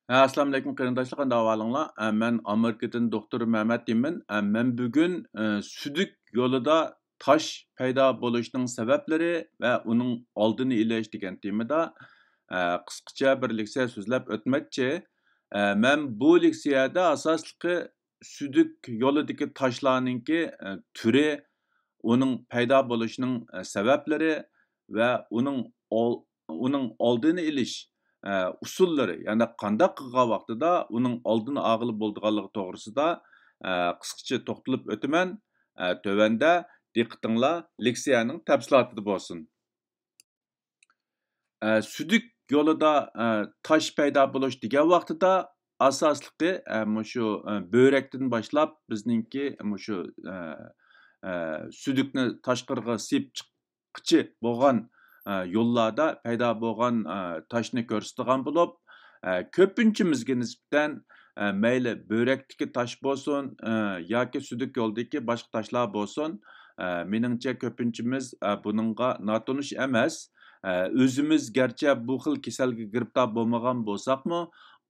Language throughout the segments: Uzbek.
Assalamu alaykum qarindoshlar, qanday ahvolinglar? Men Amerikadan doktor Mehmet deyman. Men bugun sudik yo'lida tosh paydo bo'lishining sabablari va uning oldini olish degan temada qisqacha bir leksiya so'zlab o'tmoqchi. Men bu leksiyada asosliqi sudik yo'lidagi toshlarningki turi, uning paydo bo'lishining sabablari va uning oldini olish usullari, ya'ni qandaq qilgan vaqtida uning oldini olg'ili bo'ldiganligi to'g'risida qisqacha to'xtalib o'taman. Tövəndə diqqətinglər leksiyanın təfsilatı bolsun. Südük yolida tosh paydo bo'lish degan vaqtida asosliqi mushu börekdən başlap bizningki mushu südükni tashqariga sip chiqqıchi bo'lgan yo'llarda paydo bo'lgan toshni ko'rsatgan bo'lib, ko'pinchimizga nisbatan mayli börekdagi tosh bo'lsin yoki südük yo'lidagi boshqa toshlar bo'lsin, meningcha ko'pinchimiz buningga notanish emas. O'zimiz garchi bu xil kasalga giribtor bo'lmagan bo'lsaqmi,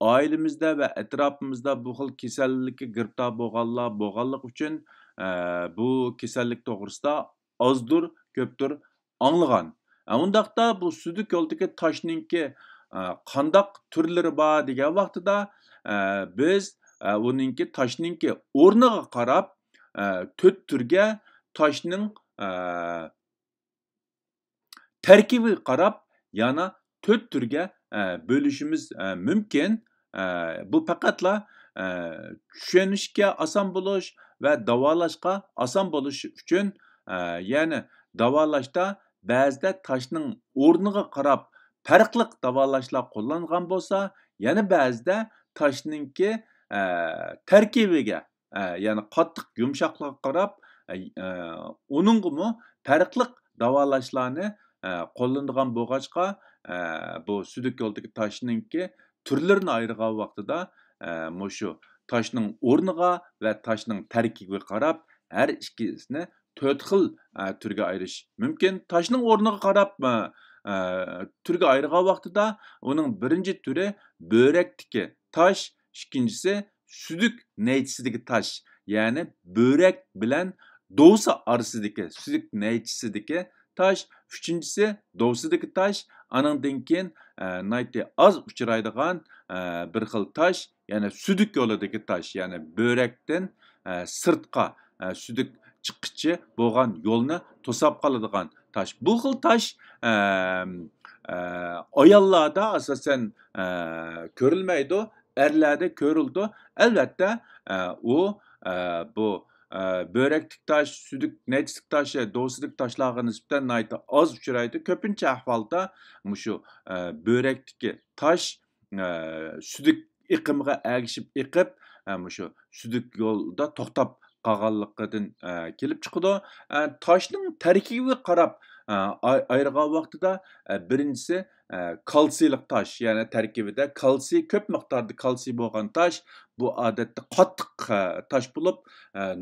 oilamizda va atrofimizda bu xil kasallikka giribtor bo'lganligi uchun bu kasallik to'g'risida ozdir, ko'pdir anglagan. Undaqda bu südük yo'lidagi toshninki qandaq turlari bor degan vaqtida biz uninki toshninki o'rniga qarab 4 turga toshning tarkibi qarab yana 4 turga bölüşimiz mümkün. Bu faqatla tushunishga oson bo'lish va davolashga oson bo'lish uchun, ya'ni davolashda ba'zida toshning o'rniga qarab farqli davolashlar qo'llangan bo'lsa, yana ba'zida toshningki tarkibiga, ya'ni qattiq yumshoqligiga qarab uningmi farqli davolashlarni qo'llanadigan bo'lg'achqa, bu südük yo'lidagi toshninki turlarini ayirgan vaqtida mushu toshning o'rniga va toshning tarkibiga qarab har ikkisini 4 xil turga ayirish mumkin. Toshning o'rniga qarab turga ayirgan vaqtida uning birinchi turi börekdagi tosh, ikkinchisi südük naychisidagi tosh, ya'ni börek bilan dovsa orasidagi südük naychisidagi tosh, üçüncüsü dovsidagi tosh, anandan keyin az uchraydigan bir xil tosh, ya'ni südük yo'lidagi tosh, ya'ni börekdan sirtqa südük chiqqıchi bo'lgan yo'lni to'sab qoladigan tosh. Bu xil tosh ayollarda asosan ko'rilmaydi, erlarda ko'rildi. Albatta u bu böreklik tosh, südük naychisidagi tosh, dovsidagi toshlarga nisbatan az uchraydi. Ko'pincha ahvolda mushu börekdagi tosh südük iqimiga ergishib eqib, mushu südük yo'lda to'xtab qolganligidan kelib chiqadi. Toshning tarkibiga qarab ayirgan vaqtida birinchisi kalsiylik tosh, ya'ni tarkibida kalsiy, ko'p miqdorda kalsiy bo'lgan tosh. Bu odatda qattiq tosh bo'lib,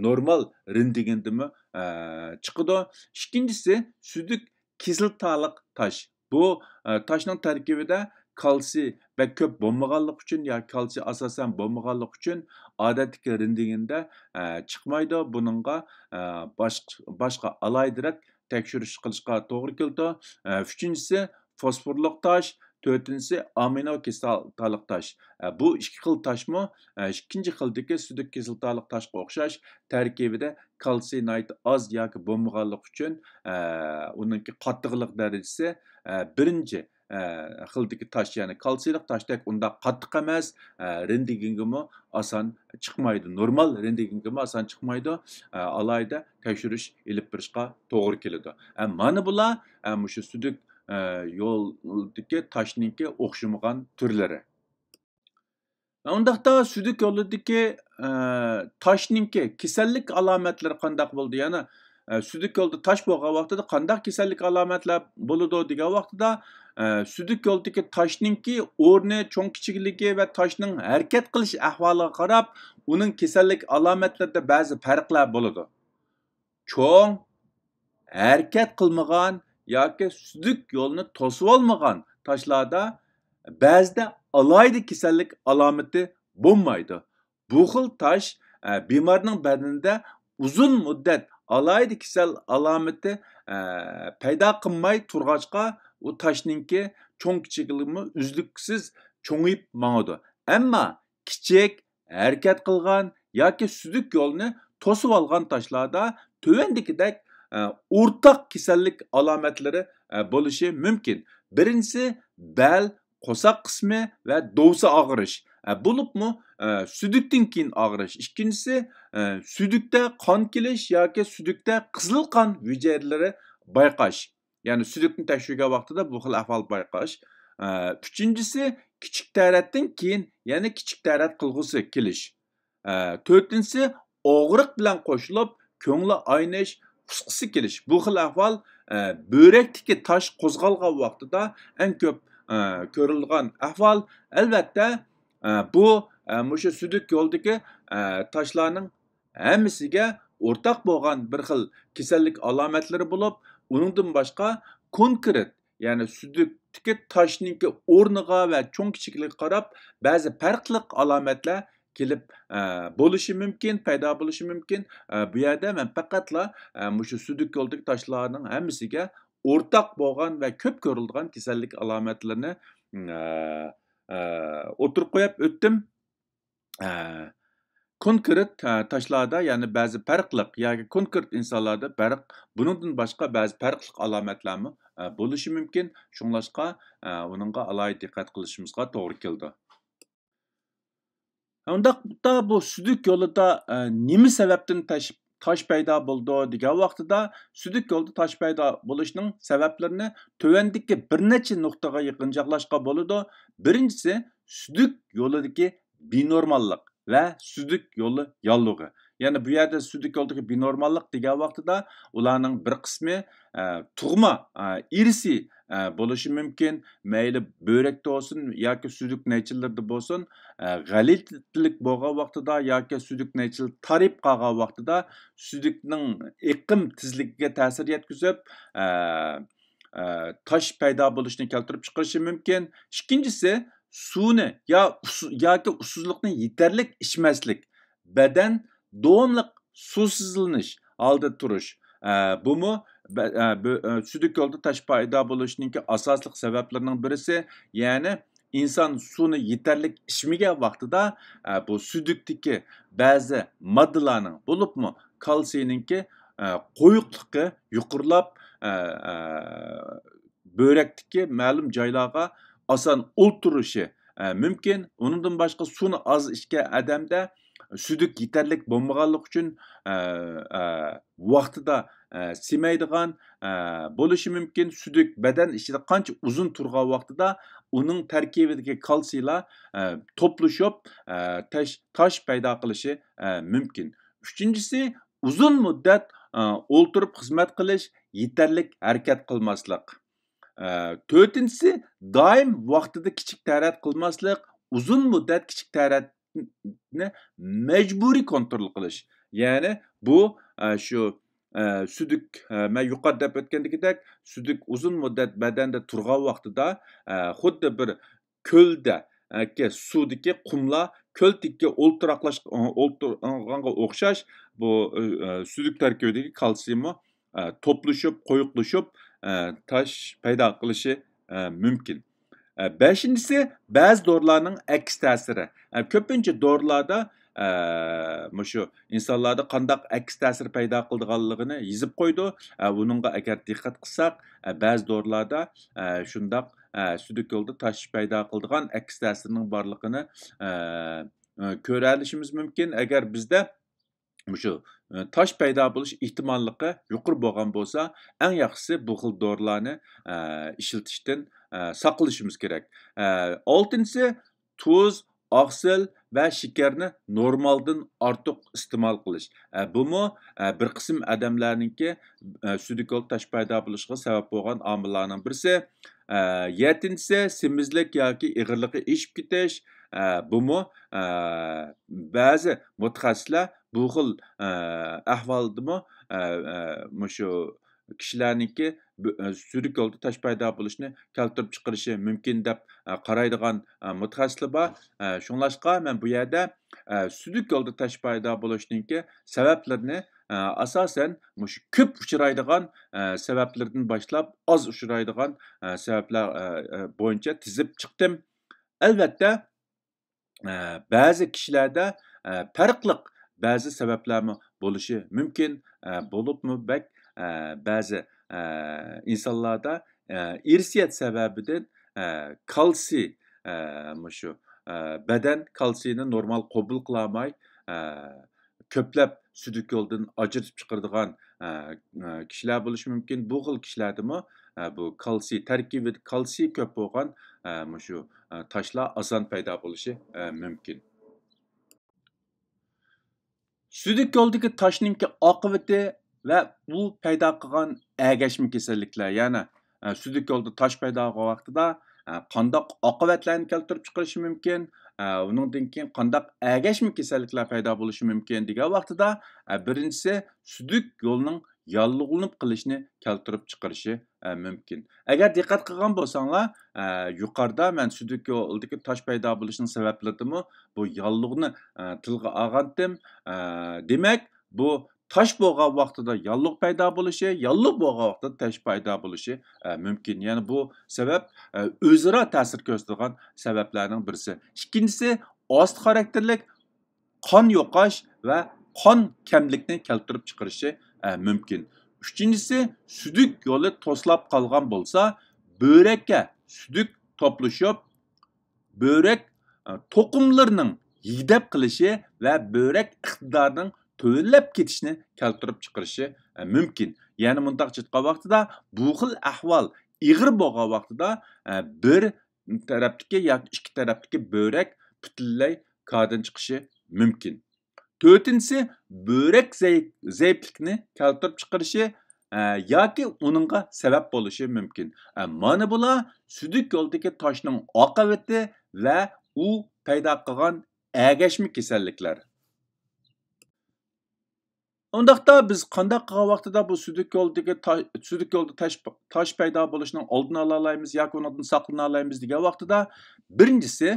normal rindigindimi chiqadi. Ikkinchisi südük kislotalik tosh. Bu toshning tarkibida kalsiy va ko'p bo'lmaganligi uchun yoki kalsiy asosan bo'lmaganligi uchun odatdagi rindiginda chiqmaydi. Buningga boshqa alaydiroq tekshirish qilishga to'g'ri keldi. Uchinchisi fosforlik tosh, to'rtinchisi amino kislotalik tosh. Bu ikki xil toshmi ikkinchi xildagi südük kislotalik toshga o'xshash tarkibida kalsiy az yoki bo'lmaganligi uchun uningki qattiqlik darajasi birinchi xildagi tosh, ya'ni kalsiylik toshdek unda qattiq emas, rendigingimi oson chiqmaydi. Normal rendigingimi oson chiqmaydi. Alayda tekshirish ilib berishga to'g'ri keladi. Mana bular mushu südük yo'ldagi toshninki o'xshamagan turlari. Undaqda südük yo'lidagi toshninki kasallik alomatlari qandaq bo'ldi? Yana südük yo'lida tosh bo'lgan vaqtida qandaq kasallik alomatlar bo'ladi degan vaqtida südük yo'lidagi toshninki o'rni, cho'ng kichikligi va toshning harakat qilish ahvoliga qarab uning kasallik alomatlarida ba'zi farqlar bo'ladi. Cho'ng, harakat qilmagan yoki südük yo'lni to'sib olmagan toshlarda ba'zida alayda kasallik alomati bo'lmaydi. Bu xil tosh bemorning badanida uzun muddat alayda kasal alomati paydo qilmay turg'achqa u toshninki cho'ng kichikligi uzluksiz cho'ngib mangadi. Ammo kichik harakat qilgan yoki sudik yo'lni to'sib olgan toshlarda tövendikidek o'rtaq kasallik alomatlari bo'lishi mumkin. Birinchisi bel, qo'saq qismi va dovsa og'rish. Bo'libmi sudukdan keyin og'rish. Ikkinchisi sudukda qon kelish yoki sudukda qizil qon hujayralari bayqash. Ya'ni sudukni tekshirgan vaqtida bu xil ahvol bayqash. Uchinchisi kichik taratdan keyin yana kichik tarat qilg'usi kelish. To'rtinchisi og'riq bilan qo'shilib ko'ngli aynish, qusqisi kelish. Bu xil ahvol börekdagi tosh qo'zg'algan vaqtida eng ko'p ko'rilgan ahvol. Albatta bu o'sha suduk yo'ldagi toshlarning hammasiga o'rtaq bo'lgan bir xil kasallik alomatlari bo'lib, uningdan boshqa konkret, ya'ni sudukdagi toshninki o'rniga va cho'ng kichikligiga qarab ba'zi farqli alomatlar kelib bo'lishi mumkin, paydo bo'lishi mumkin. Bu yerda men faqatla o'sha suduk yo'ldagi toshlarning hammasiga o'rtaq bo'lgan va ko'p ko'rilgan kasallik alomatlarini o'tirib qo'yib o'tdim. Konkret toshlarda, ya'ni ba'zi farqli yoki konkret insonlarda farq, buningdan boshqa ba'zi farqli alomatlarmi bo'lishi mumkin. Shunglashqa uningga alohida diqqat qilishimizga to'g'ri keldi. Undaqda bu suduk yo'lida nima sababdan tosh paydo bo'ldi degan vaqtida suduk yo'lida tosh paydo bo'lishining sabablarini tövendagi bir necha nuqtaga yaqinjoqlashga bo'ladi. Birinchisi suduk yo'lidagi binormallik va suduk yo'li yollig'i. Ya'ni bu yerda suduk yo'lidagi binormallik degan vaqtida ularning bir qismi tug'ma irsi bo'lishi mumkin. Mayli börekda bo'lsin yoki suduk naychillarda bo'lsin, g'alitlik bo'lgan vaqtida yoki suduk naychil tarib qolgan vaqtida sudukning iqim tezligiga ta'sir yetkazib, tosh paydo bo'lishini keltirib chiqarishi mumkin. Ikkinchisi suvni yoki usuzlikni yetarli ichmaslik, badan davomli suvsizlanish holda turish. Bumi suduk yo'lda tosh paydo bo'lishining asosli sabablarining birisi, ya'ni inson suvni yetarli ichmagan vaqtida bu sudukdagi ba'zi moddalarning, bo'libmi kalsiyninki qo'yiqligi yuqorilab börekdagi ma'lum joylarga oson o'ltirishi mumkin. Uningdan boshqa suvni oz ichgan odamda suduk yetarli bo'lmaganligi uchun vaqtida simaydigan bo'lishi mumkin. Suduk badan ichida qancha uzun turgan vaqtida uning tarkibidagi kalsiylar to'plashib tosh paydo qilishi mumkin. Uchinchisi uzun muddat o'ltirib xizmat qilish, yetarli harakat qilmaslik. To'rtinchisi doim vaqtida kichik tarat qilmaslik, uzun muddat kichik taratni majburiy kontrol qilish. Ya'ni bu shu suduk, men yuqorida deb o'tgandagidek, suduk uzun muddat badanda turgan vaqtida xuddi bir ko'lda suvdagi qumlar ko'ltikka o'ltirganga o'xshash bu suduk tarkibidagi kalsiymi to'plashib, qo'yiqlashib tosh paydo qilishi mumkin. Beshinchisi ba'zi dorilarning aks ta'siri. Ko'pincha dorilarda shu insonlarda qandaq aks ta'sir paydo qilganligini yozib qo'ydi. Buningga agar diqqat qilsak, ba'zi dorilarda shundaq suduk yo'lda tosh paydo qiladigan aks ta'sirining borligini ko'ra olishimiz mumkin. Agar bizda shu tosh paydo bo'lish ehtimolligi yuqori bo'lgan bo'lsa, eng yaxshisi bu xil dorilarni ishlatishdan saqlashimiz kerak. Oltinchisi tuz, oqsil va shakarni normaldan ortiq iste'mol qilish. Bumi bir qism odamlarningki suduk yo'lda tosh paydo bo'lishiga sabab bo'lgan omillarning birisi. Yettinchisi semizlik yoki ig'irligi eshib ketish. Bumi ba'zi mutaxassislar bu xil ahvoldami shu kishilarningki südük yolda taş paydo bo'lishini keltirib chiqarishi mumkin deb qaraydigan mutaxassislar bor. Shunlashqa men bu yerda südük yolda taş paydo bo'lishningki sabablarini asosan shu ko'p uchraydigan sabablardan boshlab oz uchraydigan sabablar bo'yicha tizib chiqdim. Albatta ba'zi kishilarda farqli ba'zi sabablarmi bo'lishi mumkin. Bo'libmi ba'zi insonlarda irsiyat sababidan kalsiy shu badan kalsiyni normal qabul qilolmay ko'plab südük yo'ldan ajratib chiqaradigan kishilar bo'lishi mumkin. Bu xil kishilardami bu kalsiy tarkibida kalsiy ko'p bo'lgan shu toshlar oson paydo bo'lishi mumkin. Südük yo'ldagi toshninki oqibati va u paydo qilgan agashma kasalliklar, ya'ni südük yo'lda tosh paydo bo'lgan vaqtida qandoq oqibatlarni keltirib chiqarishi mumkin, uningdan keyin qandoq agashma kasalliklar paydo bo'lishi mumkin degan vaqtida birinchisi südük yo'lining yallig'lanib qilishni keltirib chiqarishi mumkin. Agar diqqat qilgan bo'lsanglar, yuqorida men südük yo'ldagi tosh paydo bo'lishining sabablarini bu yallig'ni tilga olgandim. Demak, bu tosh bo'lgan vaqtida yalliq paydo bo'lishi, yalliq bo'lgan vaqtida tosh paydo bo'lishi mumkin. Ya'ni bu sabab o'zaro ta'sir ko'rsatadigan sabablarning birisi. Ikkinchisi ost xarakterlik qon yo'qosh va qon kamlikni keltirib chiqarishi mumkin. Uchinchisi südük yo'li to'slab qolgan bo'lsa, börekka südük to'plashib, börek to'qimlarining yig'dab qilishi va börek iqtidorining to'lab ketishini keltirib chiqarishi mumkin. Ya'ni mundaq chiqqan vaqtida bu xil ahvol ig'ir bo'lgan vaqtida bir tarafdagi yoki ikki tarafdagi börek butunlay qondan chiqishi mumkin. To'rtinchisi börek zaiflikni keltirib chiqarishi yoki uningga sabab bo'lishi mumkin. Mana bular südük yo'ldagi toshning oqibati va u paydo qilgan agashma kasalliklar. Undaqda biz qanday qilgan vaqtida bu südük yo'lda tosh paydo bo'lishining oldini ola olamiz yoki undan saqlana olamiz degan vaqtida birinchisi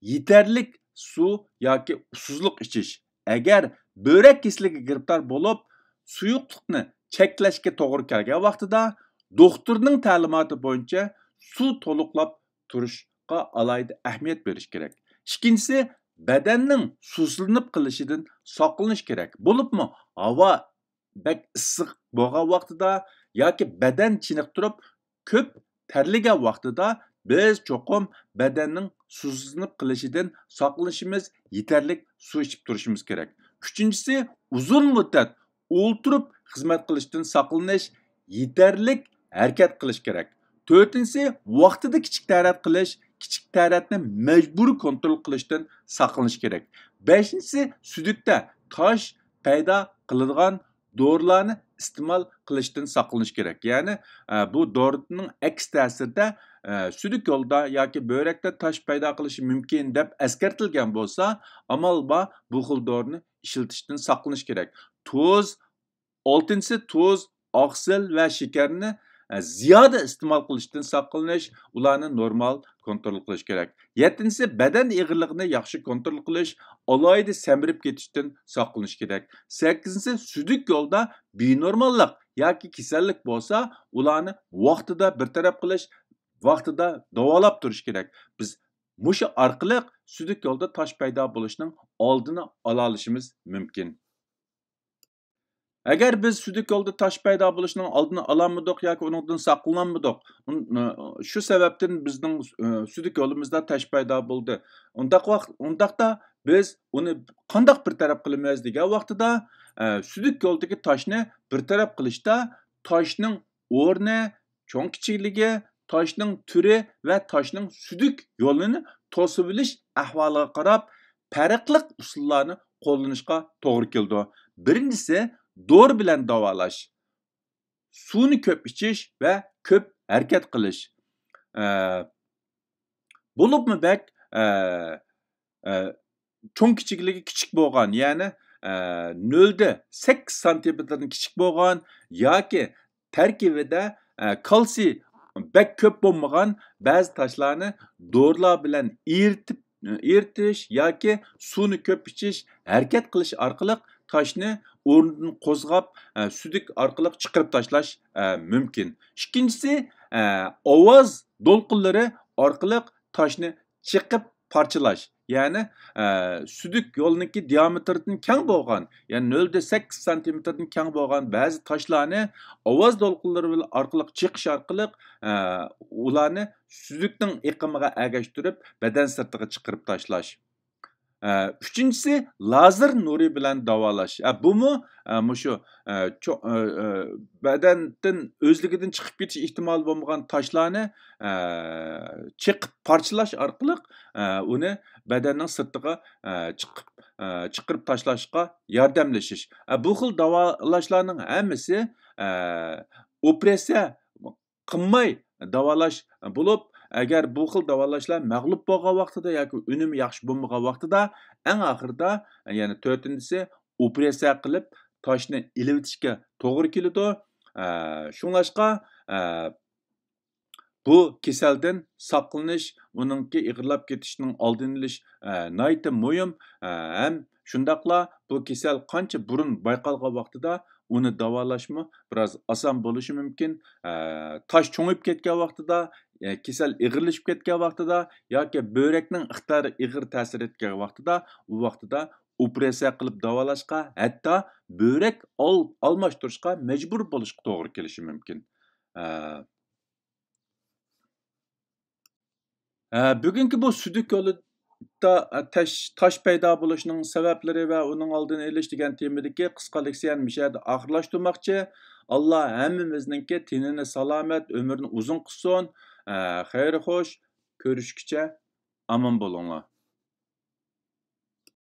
yetarlik suv yoki suzliq ichish. Agar börek kasalligiga giribdor bo'lib, suyuqlikni cheklashga to'g'ri kelgan vaqtida doktorning ta'limoti bo'yicha suv to'liqlab turishga alohida ahamiyat berish kerak. Ikkinchisi badanning suzlanib qilishidan saqlanish kerak. Bo'libmi havo bak issiq bo'lgan vaqtida yoki badan chiniq turib ko'p terlagan vaqtida biz cho'qim badanning suzlanib qilishidan saqlanishimiz, yetarli suv ichib turishimiz kerak. Uchinchisi uzun muddat o'ltirib xizmat qilishdan saqlanish, yetarli harakat qilish kerak. To'rtinchisi vaqtida kichik tarat qilish, kichik taratni majburiy kontrol qilishdan saqlanish kerak. Beshinchisi südükdə tosh paydo qiladigan dorilarni iste'mol qilishdan saqlanish kerak. Ya'ni bu dorining aks ta'sirida südük yo'lda yoki börekda tosh paydo qilishi mumkin deb eskartilgan bo'lsa, amal bor bu xil dorini ishlatishdan saqlanish kerak. Tuz, oltinchisi tuz, oqsil va shakarni ziyoda iste'mol qilishdan saqlanish, ularni normal kontrol qilish kerak. Yettinchisi badan ig'irligini yaxshi kontrol qilish, alohida samirib ketishdan saqlanish kerak. Sakkizinchisi südük yo'lda benormallik yoki kasallik bo'lsa, ularni vaqtida bartaraf qilish, vaqtida davolab turish kerak. Biz mushu orqali südük yo'lda tosh paydo bo'lishining oldini ola olishimiz mumkin. Agar biz südük yo'lda tosh paydo bo'lishining oldini ololmadik yoki undan saqlanmadik, shu sababdan bizning südük yo'limizda tosh paydo bo'ldi. Undaqda biz uni qanday bir taraf qilamiz degan vaqtida südük yo'ldagi toshni bir taraf qilishda toshning o'rni, cho'ng kichikligi, toshning turi va toshning südük yo'lini to'sib bilish ahvoliga qarab farqli usullarni qo'llanishga to'g'ri keldi. Birinchisi dori bilan davolash, suvni ko'p ichish va ko'p harakat qilish. Bo'libmi cho'ng kichikligi kichik bo'lgan, ya'ni 0,8 santimetrdan kichik bo'lgan yoki tarkibida kalsiy bek ko'p bo'lmagan ba'zi toshlarni dorilar bilan eritish yoki suvni ko'p ichish, harakat qilish orqali toshni o'rnidan qo'zg'ab, sudik orqali chiqarib tashlash mumkin. Ikkinchisi, ovoz to'lqinlari orqali toshni chiqib parchalash. Ya'ni sudik yo'lniki diametridan keng bo'lgan, ya'ni 0,8 santimetrdan keng bo'lgan ba'zi toshlarni ovoz to'lqinlari orqali chiqish orqali ularni sudikning iqimiga ergashtirib, badan sirtiga chiqarib tashlash. Üçüncüsü lazer nuri bilan davolash. Bumu mushu badandan o'zligidan chiqib ketish ehtimoli bo'lmagan toshlarni chiqib parchalash orqali uni badanning sirtiga chiqarib tashlashga yordamlashish. Bu xil davolashlarning hammasi operatsiya qilmay davolash bo'lib, agar bu xil davolashlar mag'lub bo'lgan vaqtida yoki unumi yaxshi bo'lmagan vaqtida, eng oxirida, ya'ni 4-inchisi operatsiya qilib toshni ilib o'tishga to'g'ri keladi. Shunlashqa bu kasaldan saqlanish, uningki ig'irlab ketishining oldini olish nihoyatda muhim. Ham shundaqla bu kasal qancha burun bayqalgan vaqtida uni davolashmi biroz oson bo'lishi mumkin. Tosh cho'ngib ketgan vaqtida, kasal ig'irlashib ketgan vaqtida yoki börekning iqtidori ig'ir ta'sir etgan vaqtida, u vaqtida operatsiya qilib davolashga, hatto börek almashtirishga majbur bo'lishga to'g'ri kelishi mumkin. Bugungi bu sudik yo'lida tosh paydo bo'lishining sabablari va uning oldini olish degan temadagi qisqa leksiyani bu yerda oxirlashtirmoqchi. Alloh hammamizningki tenini salomat, umrini uzun qilsin. Xayr xo'sh, ko'rishguncha omon bo'linglar.